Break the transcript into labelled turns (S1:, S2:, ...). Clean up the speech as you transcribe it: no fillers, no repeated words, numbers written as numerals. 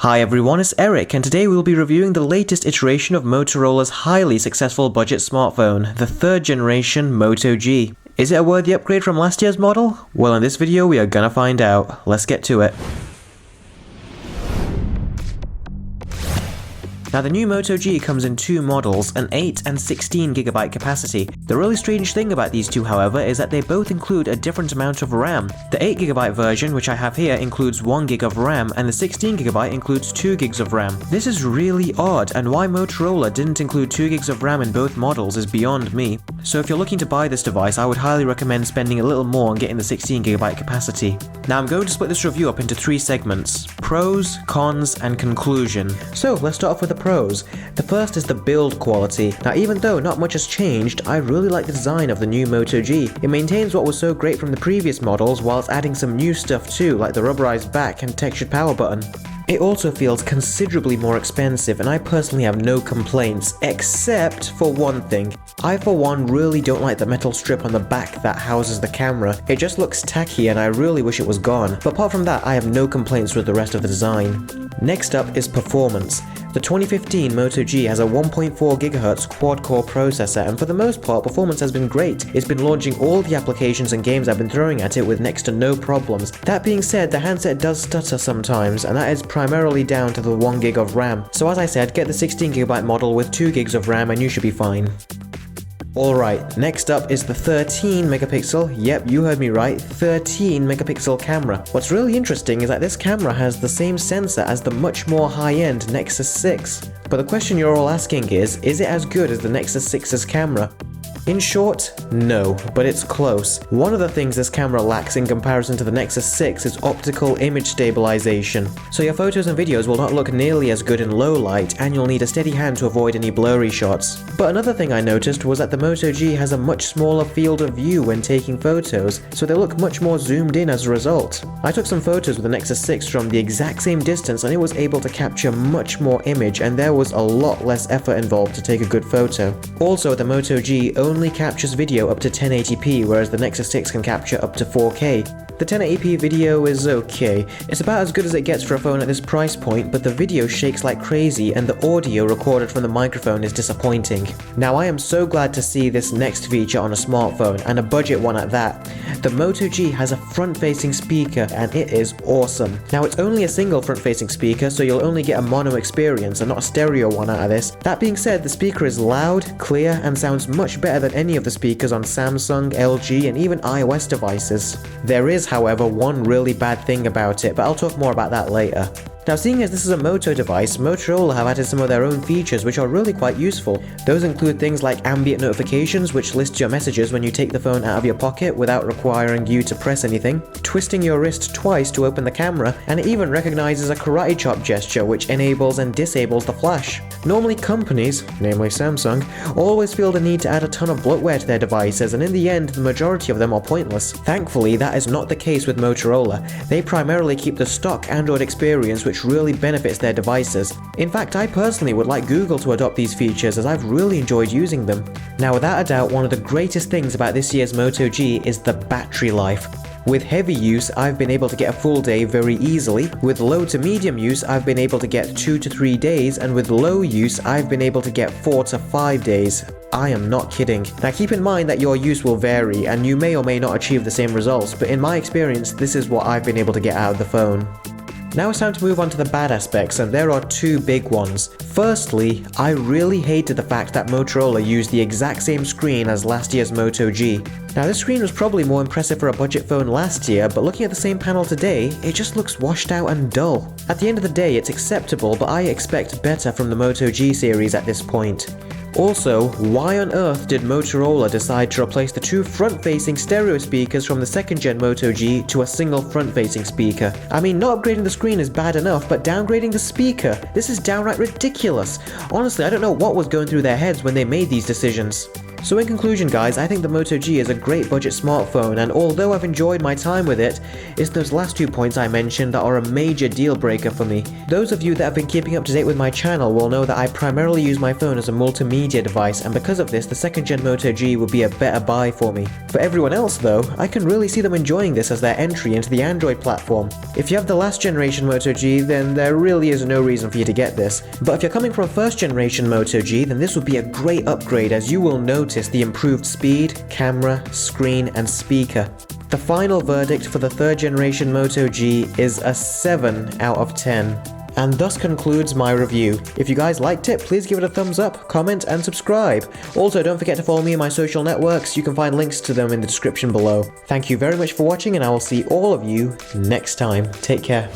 S1: Hi everyone, it's Eric, and today we'll be reviewing the latest iteration of Motorola's highly successful budget smartphone, the third generation Moto G. Is it a worthy upgrade from last year's model? Well, in this video we are gonna find out. Let's get to it. Now the new Moto G comes in two models, an 8 and 16GB capacity. The really strange thing about these two, however, is that they both include a different amount of RAM. The 8GB version, which I have here, includes 1GB of RAM, and the 16GB includes 2GB of RAM. This is really odd, and why Motorola didn't include 2GB of RAM in both models is beyond me. So if you're looking to buy this device, I would highly recommend spending a little more on getting the 16GB capacity. Now I'm going to split this review up into three segments: pros, cons, and conclusion. So let's start off with the pros. The first is the build quality. Now even though not much has changed, I really like the design of the new Moto G. It maintains what was so great from the previous models whilst adding some new stuff too, like the rubberized back and textured power button. It also feels considerably more expensive, and I personally have no complaints, except for one thing. I for one really don't like the metal strip on the back that houses the camera. It just looks tacky and I really wish it was gone, but apart from that I have no complaints with the rest of the design. Next up is performance. The 2015 Moto G has a 1.4 GHz quad-core processor, and for the most part performance has been great. It's been launching all the applications and games I've been throwing at it with next to no problems. That being said, the handset does stutter sometimes, and that is primarily down to the 1GB of RAM. So as I said, get the 16GB model with 2GB of RAM and you should be fine. Alright, next up is the 13 megapixel, yep, you heard me right, 13 megapixel camera. What's really interesting is that this camera has the same sensor as the much more high-end Nexus 6. But the question you're all asking is it as good as the Nexus 6's camera? In short, no, but it's close. One of the things this camera lacks in comparison to the Nexus 6 is optical image stabilization. So your photos and videos will not look nearly as good in low light, and you'll need a steady hand to avoid any blurry shots. But another thing I noticed was that the Moto G has a much smaller field of view when taking photos, so they look much more zoomed in as a result. I took some photos with the Nexus 6 from the exact same distance and it was able to capture much more image, and there was a lot less effort involved to take a good photo. Also, the Moto G only captures video up to 1080p, whereas the Nexus 6 can capture up to 4K. The 1080p video is okay. It's about as good as it gets for a phone at this price point, but the video shakes like crazy and the audio recorded from the microphone is disappointing. Now I am so glad to see this next feature on a smartphone, and a budget one at that. The Moto G has a front-facing speaker and it is awesome. Now it's only a single front-facing speaker, so you'll only get a mono experience and not a stereo one out of this. That being said, the speaker is loud, clear, and sounds much better than any of the speakers on Samsung, LG, and even iOS devices. There is, however, one really bad thing about it, but I'll talk more about that later. Now, seeing as this is a Moto device, Motorola have added some of their own features which are really quite useful. Those include things like ambient notifications, which lists your messages when you take the phone out of your pocket without requiring you to press anything, twisting your wrist twice to open the camera, and it even recognizes a karate chop gesture which enables and disables the flash. Normally companies, namely Samsung, always feel the need to add a ton of bloatware to their devices, and in the end the majority of them are pointless. Thankfully, that is not the case with Motorola. They primarily keep the stock Android experience, which really benefits their devices. In fact, I personally would like Google to adopt these features, as I've really enjoyed using them. Now without a doubt, one of the greatest things about this year's Moto G is the battery life. With heavy use, I've been able to get a full day very easily. With low to medium use, I've been able to get 2 to 3 days, and with low use, I've been able to get 4 to 5 days. I am not kidding. Now keep in mind that your use will vary, and you may or may not achieve the same results, but in my experience, this is what I've been able to get out of the phone. Now it's time to move on to the bad aspects, and there are two big ones. Firstly, I really hated the fact that Motorola used the exact same screen as last year's Moto G. Now this screen was probably more impressive for a budget phone last year, but looking at the same panel today, it just looks washed out and dull. At the end of the day, it's acceptable, but I expect better from the Moto G series at this point. Also, why on earth did Motorola decide to replace the two front-facing stereo speakers from the second-gen Moto G to a single front-facing speaker? I mean, not upgrading the screen is bad enough, but downgrading the speaker? This is downright ridiculous. Honestly, I don't know what was going through their heads when they made these decisions. So in conclusion guys, I think the Moto G is a great budget smartphone, and although I've enjoyed my time with it, it's those last 2 points I mentioned that are a major deal breaker for me. Those of you that have been keeping up to date with my channel will know that I primarily use my phone as a multimedia device, and because of this, the 2nd gen Moto G would be a better buy for me. For everyone else though, I can really see them enjoying this as their entry into the Android platform. If you have the last generation Moto G, then there really is no reason for you to get this. But if you're coming from 1st generation Moto G, then this would be a great upgrade, as you will notice the improved speed, camera, screen, and speaker. The final verdict for the 3rd generation Moto G is a 7 out of 10. And thus concludes my review. If you guys liked it, please give it a thumbs up, comment, and subscribe. Also, don't forget to follow me on my social networks. You can find links to them in the description below. Thank you very much for watching, and I will see all of you next time. Take care.